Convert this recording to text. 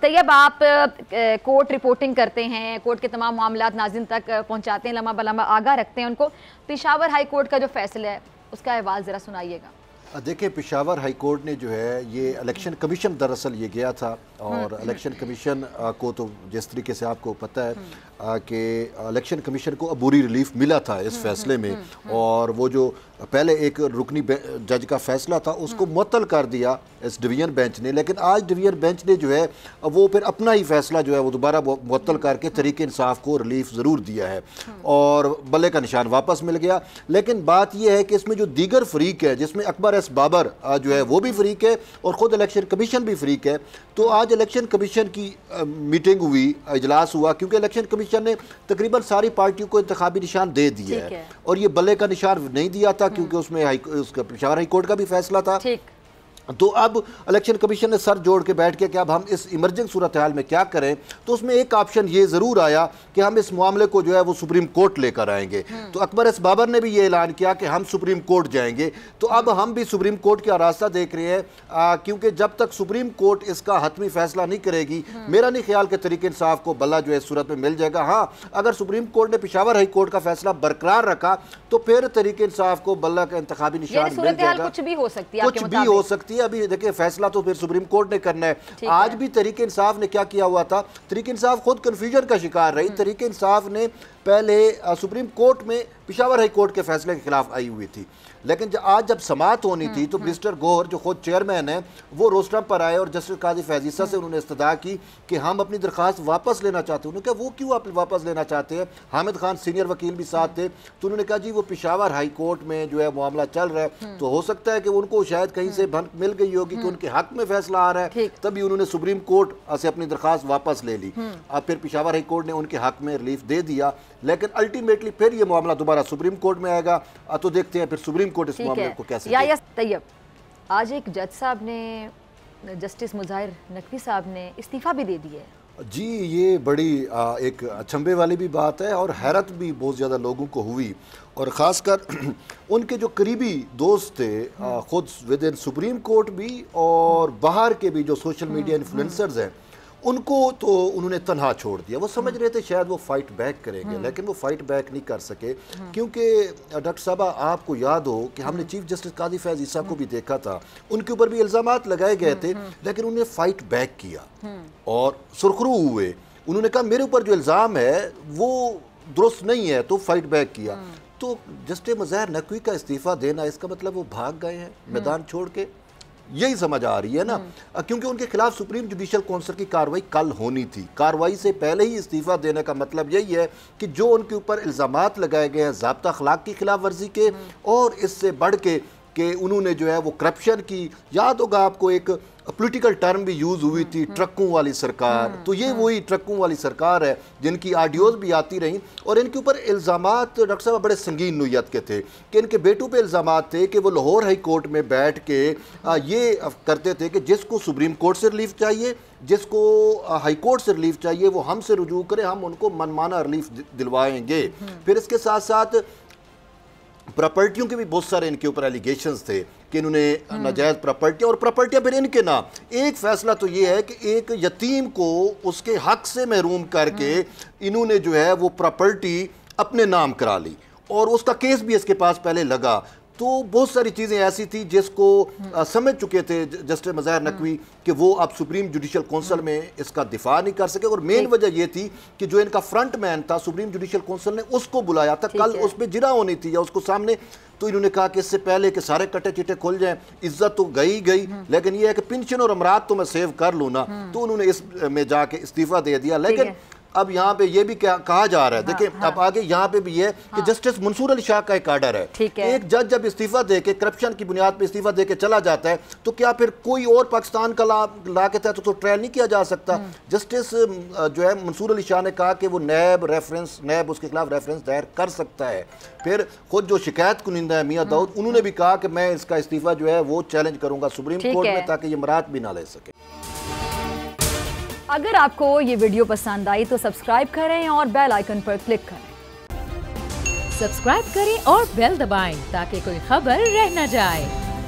तैयब, आप court reporting करते हैं, कोर्ट के तमाम मामलात नाज़रीन तक पहुंचाते हैं, लम्हा बलम्हा आगाह रखते हैं उनको। पेशावर हाई कोर्ट का जो फैसला है उसका अहवाल ज़रा सुनाइएगा। देखिए, पेशावर हाई कोर्ट ने जो है ये इलेक्शन कमीशन दरअसल ये गया था और इलेक्शन कमीशन को तो जिस तरीके से आपको पता है कि इलेक्शन कमीशन को अबूरी रिलीफ मिला था इस फैसले में, और वो जो पहले एक रुकनी जज का फैसला था उसको मुअत्तल कर दिया इस डिवीजन बेंच ने, लेकिन आज डिवीजन बेंच ने जो है वो फिर अपना ही फैसला जो है वो दोबारा मुअत्तल करके तहरीक इंसाफ को रिलीफ ज़रूर दिया है और बल्ले का निशान वापस मिल गया। लेकिन बात यह है कि इसमें जो दीगर फरीक है, जिसमें अकबर एस बाबर जो है वो भी फरीक है और ख़ुद इलेक्शन कमीशन भी फरीक है, तो आज इलेक्शन कमीशन की मीटिंग हुई, इजलास हुआ, क्योंकि इलेक्शन कमीशन ने तकरीबन सारी पार्टियों को इंतखाबी निशान दे दिया है और ये बल्ले का निशान नहीं दिया था क्योंकि उसमें पेशावर हाई कोर्ट का भी फैसला था। तो अब इलेक्शन कमीशन ने सर जोड़ के बैठ के कि अब हम इस इमरजेंसी सूरत हाल में क्या करें, तो उसमें एक ऑप्शन ये ज़रूर आया कि हम इस मामले को जो है वो सुप्रीम कोर्ट लेकर आएंगे। तो अकबर एस बाबर ने भी ये ऐलान किया कि हम सुप्रीम कोर्ट जाएंगे। तो अब हम भी सुप्रीम कोर्ट का रास्ता देख रहे हैं, क्योंकि जब तक सुप्रीम कोर्ट इसका हतमी फैसला नहीं करेगी, मेरा नहीं ख्याल कि तहरीक इंसाफ को बल्ला जो है इस सूरत में मिल जाएगा। हाँ, अगर सुप्रीम कोर्ट ने पेशावर हाई कोर्ट का फैसला बरकरार रखा तो फिर तहरीक इंसाफ को बल्ला का इंतखाबी निशान मिल जाएगा। कुछ भी हो सकती है, कुछ भी हो सकती है। अभी देखिए, फैसला तो फिर सुप्रीम कोर्ट ने करना है। आज भी तहरीक इंसाफ ने क्या किया हुआ था, तहरीक इंसाफ खुद कंफ्यूजन का शिकार रही। तहरीक इंसाफ ने पहले सुप्रीम कोर्ट में पेशावर हाई कोर्ट के फैसले के खिलाफ आई हुई थी, लेकिन आज जब समाअत होनी थी तो मिस्टर गौहर जो खुद चेयरमैन है वो रोस्टम पर आए और जस्टिस काजी फैज़ ईसा से उन्होंने इस्तदा की कि हम अपनी दरख्वास्त वापस लेना चाहते हैं। उन्होंने कहा वो क्यों आप वापस लेना चाहते हैं? हामिद खान सीनियर वकील भी साथ थे, तो उन्होंने कहा जी वो पेशावर हाई कोर्ट में जो है मामला चल रहा है, तो हो सकता है कि उनको शायद कहीं से भनक मिल गई होगी कि उनके हक में फैसला आ रहा है, तभी उन्होंने सुप्रीम कोर्ट से अपनी दरख्वास्त वापस ले ली। अब फिर पेशावर हाई कोर्ट ने उनके हक में रिलीफ दे दिया, लेकिन अल्टीमेटली फिर ये मामला दोबारा सुप्रीम कोर्ट में आएगा। तो देखते हैं फिर सुप्रीम कोर्ट इस मामले को कैसे। तैयब, आज एक जज साहब ने, जस्टिस मुज़ाहिर नकवी साहब ने इस्तीफ़ा भी दे दिया है। जी, ये बड़ी एक अचंभे वाली भी बात है और हैरत भी बहुत ज़्यादा लोगों को हुई, और ख़ासकर उनके जो करीबी दोस्त थे खुद विद इन सुप्रीम कोर्ट भी और बाहर के भी जो सोशल मीडिया इन्फ्लुएंसर्स हैं, उनको तो उन्होंने तन्हा छोड़ दिया। वो समझ रहे थे शायद वो फाइट बैक करेंगे, लेकिन वो फाइट बैक नहीं कर सके, क्योंकि डॉक्टर साहबा आपको याद हो कि हमने चीफ जस्टिस काजी फैज़ ईसा को भी देखा था, उनके ऊपर भी इल्ज़ामात लगाए गए थे, लेकिन उन्होंने फाइट बैक किया और सुरखरू हुए। उन्होंने कहा मेरे ऊपर जो इल्ज़ाम है वो दुरुस्त नहीं है, तो फाइट बैक किया। तो जस्टिस मुज़ाहिर नकवी का इस्तीफ़ा देना, इसका मतलब वो भाग गए हैं मैदान छोड़ के, यही समझ आ रही है ना, क्योंकि उनके खिलाफ सुप्रीम जुडिशल काउंसिल की कार्रवाई कल होनी थी। कार्रवाई से पहले ही इस्तीफा देने का मतलब यही है कि जो उनके ऊपर इल्ज़ामात लगाए गए हैं ज़ाब्ता अखलाक की खिलाफ वर्जी के, और इससे बढ़ के कि उन्होंने जो है वो करप्शन की, याद होगा आपको एक पॉलिटिकल टर्म भी यूज़ हुई थी, ट्रकों वाली सरकार। तो ये वही ट्रकों वाली सरकार है जिनकी ऑडियोज़ भी आती रहीं, और इनके ऊपर इल्ज़ामात डॉक्टर साहब बड़े संगीन नोयत के थे कि इनके बेटों पे इल्ज़ामात थे कि वो लाहौर हाई कोर्ट में बैठ के ये करते थे कि जिसको सुप्रीम कोर्ट से रिलीफ चाहिए, जिसको हाई कोर्ट से रिलीफ चाहिए, वो हमसे रुजू करें, हम उनको मनमाना रिलीफ दिलवाएंगे। फिर इसके साथ साथ प्रॉपर्टियों के भी बहुत सारे इनके ऊपर एलिगेशंस थे कि इन्होंने नाजायज़ प्रॉपर्टी, और प्रॉपर्टियां फिर इनके नाम। एक फैसला तो ये है कि एक यतीम को उसके हक से महरूम करके इन्होंने जो है वो प्रॉपर्टी अपने नाम करा ली, और उसका केस भी इसके पास पहले लगा। तो बहुत सारी चीज़ें ऐसी थी जिसको समझ चुके थे जस्टिस मुज़ाहिर नकवी कि वो अब सुप्रीम जुडिशल काउंसिल में इसका दिफा नहीं कर सके, और मेन वजह ये थी कि जो इनका फ्रंट मैन था सुप्रीम जुडिशल काउंसिल ने उसको बुलाया था, कल उस पर जिरा होनी थी या उसको सामने, तो इन्होंने कहा कि इससे पहले कि सारे कटे चिटे खुल जाएं, इज्जत तो गई गई, लेकिन ये है कि पेंशन और अमरात तो मैं सेव कर लूँ ना, तो उन्होंने इस में जाके इस्तीफा दे दिया। लेकिन अब यहाँ पे ये भी कहा जा रहा है, देखिए अब आगे यहाँ पे भी है कि जस्टिस मंसूर अली शाह का एक आर्डर है, एक जज जब इस्तीफा दे के करप्शन की बुनियाद पे इस्तीफा दे के चला जाता है, तो क्या फिर कोई और पाकिस्तान का ला के तहत तो ट्रायल नहीं किया जा सकता? जस्टिस जो है मंसूर अली शाह ने कहा कि वो नैब उसके खिलाफ रेफरेंस दायर कर सकता है। फिर खुद जो शिकायत कुनिंदा है मियाँ दाऊद, उन्होंने भी कहा कि मैं इसका इस्तीफा जो है वो चैलेंज करूंगा सुप्रीम कोर्ट में, ताकि ये मरात भी ना ले सके। अगर आपको ये वीडियो पसंद आई तो सब्सक्राइब करें और बेल आइकन पर क्लिक करें। सब्सक्राइब करें और बेल दबाएं ताकि कोई खबर रह न जाए।